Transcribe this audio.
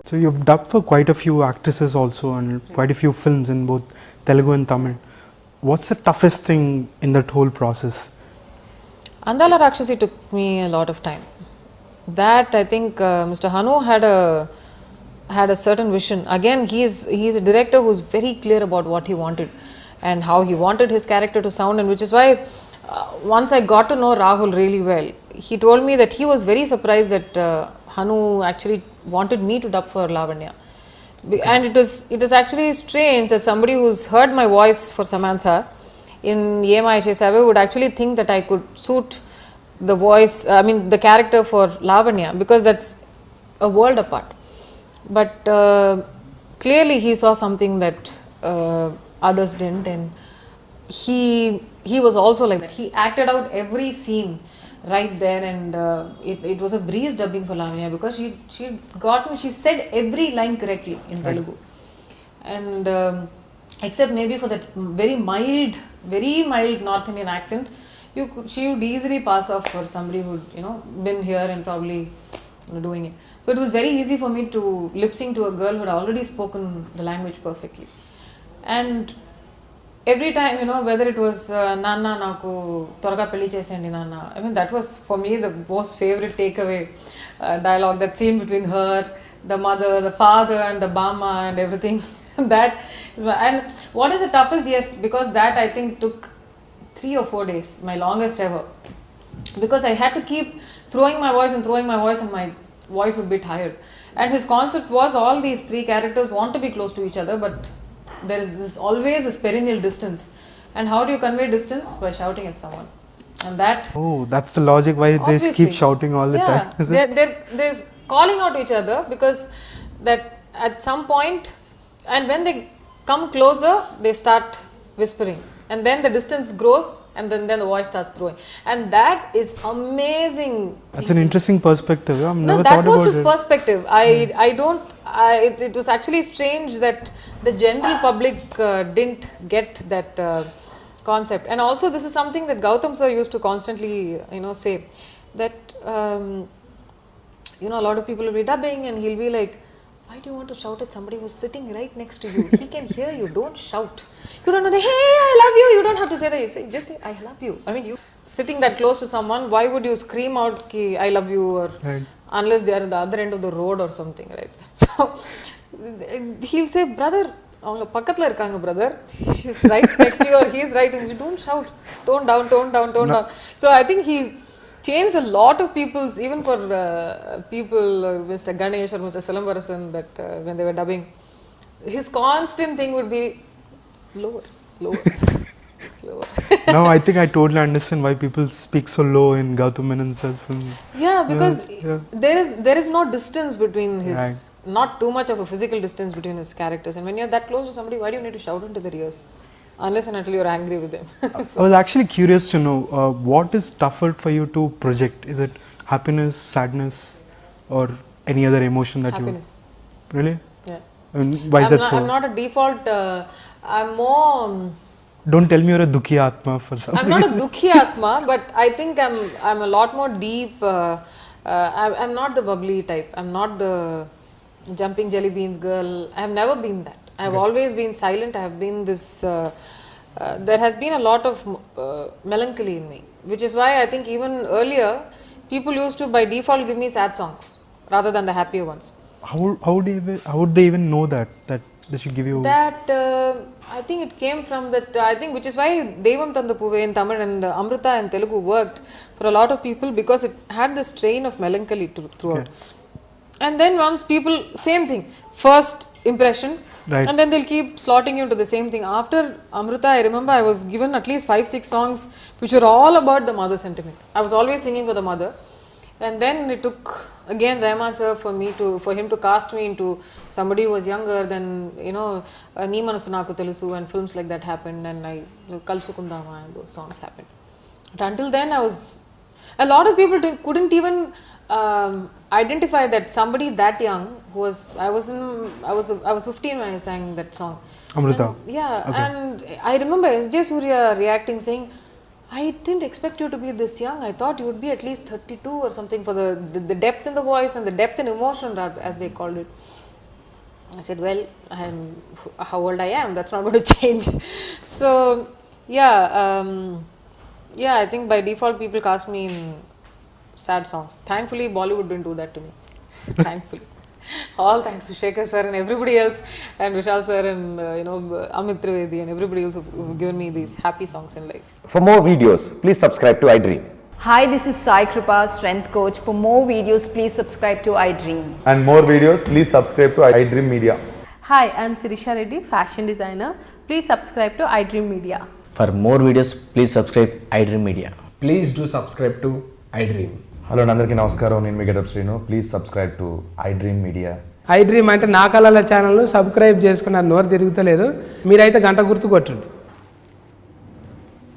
So you've dubbed for quite a few actresses also and quite a few films in both Telugu and Tamil. What's the toughest thing in that whole process? Andala Rakshasi took me a lot of time. That I think Mr. Hanu had a certain vision. Again, he's a director who's very clear about what he wanted and how he wanted his character to sound, and which is why once I got to know Rahul really well, he told me that he was very surprised that Hanu actually wanted me to dub for Lavanya. And it is actually strange that somebody who's heard my voice for Samantha in Yema Save would actually think that I could suit the voice, the character for Lavanya, because that's a world apart. But clearly he saw something that others didn't, and he was also like that. He acted out every scene right there, and it was a breeze dubbing for Lavanya, because she said every line correctly in Telugu, and except maybe for that very mild North Indian accent, she would easily pass off for somebody who'd been here and probably doing it. So it was very easy for me to lip sync to a girl who had already spoken the language perfectly. And every time, whether it was Nanna Naku Torga Pelli Chesandi Nanna, that was for me the most favorite takeaway dialogue, that scene between her, the mother, the father, and the Bama and everything. That is and what is the toughest? Yes, because that I think took 3 or 4 days, my longest ever, because I had to keep throwing my voice, and my voice would be tired. And his concept was all these 3 characters want to be close to each other, but there is always this perennial distance. And how do you convey distance? By shouting at someone. And that... Oh, that's the logic why they keep shouting all the time. They're calling out to each other, because that at some point, and when they come closer, they start whispering. And then the distance grows, and then the voice starts throwing. And that is amazing. That's an interesting perspective. I've never thought that was about his perspective. It was actually strange that the general public didn't get that concept. And also this is something that Gautam sir used to constantly say, that a lot of people will be dubbing and he'll be like, why do you want to shout at somebody who's sitting right next to you? He can hear you. Don't shout. You don't know the, hey, I love you. You don't have to say that. You just say, I love you. You sitting that close to someone, why would you scream out, ki, I love you, or unless they are at the other end of the road or something, right? So he'll say, brother, பக்கத்துல இருக்காங்க brother, she's right next to you, or he's right, and you don't shout, tone down. So I think he changed a lot of people's, even for people, Mr. Ganesh or Mr. Silambarasan, that when they were dubbing, his constant thing would be lower. Now I think I totally understand why people speak so low in Gautam Menon's film. Yeah, because there is no distance between his, not too much of a physical distance between his characters. And when you're that close to somebody, why do you need to shout into their ears? Unless and until you're angry with them. So. I was actually curious to know, what is tougher for you to project? Is it happiness, sadness, or any other emotion that happiness. you... Really? Yeah. Why is that so? I'm not a default, I'm more... Don't tell me you're a Dukhi Atma for some reason. I'm not a Dukhi Atma, but I think I'm a lot more deep. I'm not the bubbly type. I'm not the jumping jelly beans girl. I have never been that. I have always been silent. I have been this... there has been a lot of melancholy in me, which is why I think even earlier, people used to by default give me sad songs rather than the happier ones. How would they even know that they should give you... That I think it came from that, I think, which is why Devam Tanda Puve in Tamil and Amrita in Telugu worked for a lot of people, because it had this strain of melancholy throughout. Okay. And then once people, same thing, first impression, right, and then they'll keep slotting you into the same thing. After Amrita, I remember I was given at least 5-6 songs which were all about the mother sentiment. I was always singing for the mother. And then it took again Rahman sir for him to cast me into somebody who was younger than, Nee Manasu Naku Telusu, and films like that happened, and Kalsukundama and those songs happened. But until then, a lot of people couldn't even identify that somebody that young I was 15 when I sang that song. Amrita. And I remember S.J. Surya reacting, saying, I didn't expect you to be this young. I thought you would be at least 32 or something, for the depth in the voice and the depth in emotion, as they called it. I said, well, I'm how old I am, that's not going to change. So, yeah, I think by default people cast me in sad songs. Thankfully, Bollywood didn't do that to me. Thankfully. All thanks to Shekhar sir and everybody else, and Vishal sir and Amit Trivedi and everybody else who've given me these happy songs in life. For more videos, please subscribe to iDream. Hi, this is Sai Kripa, strength coach. For more videos, please subscribe to iDream. And more videos, please subscribe to iDream Media. Hi, I'm Sirisha Reddy, fashion designer. Please subscribe to iDream Media. For more videos, please subscribe iDream Media. Please do subscribe to iDream. Hello అందరికీ నమస్కారం, నేను మీ getup Srinu. Please subscribe to iDream Media. iDream అంటే నా కళల ఛానల్ను subscribe చేసుకున్న నోరు తిరుగుతలేదు, మీరైతే గంట గుర్తు కొట్టండి.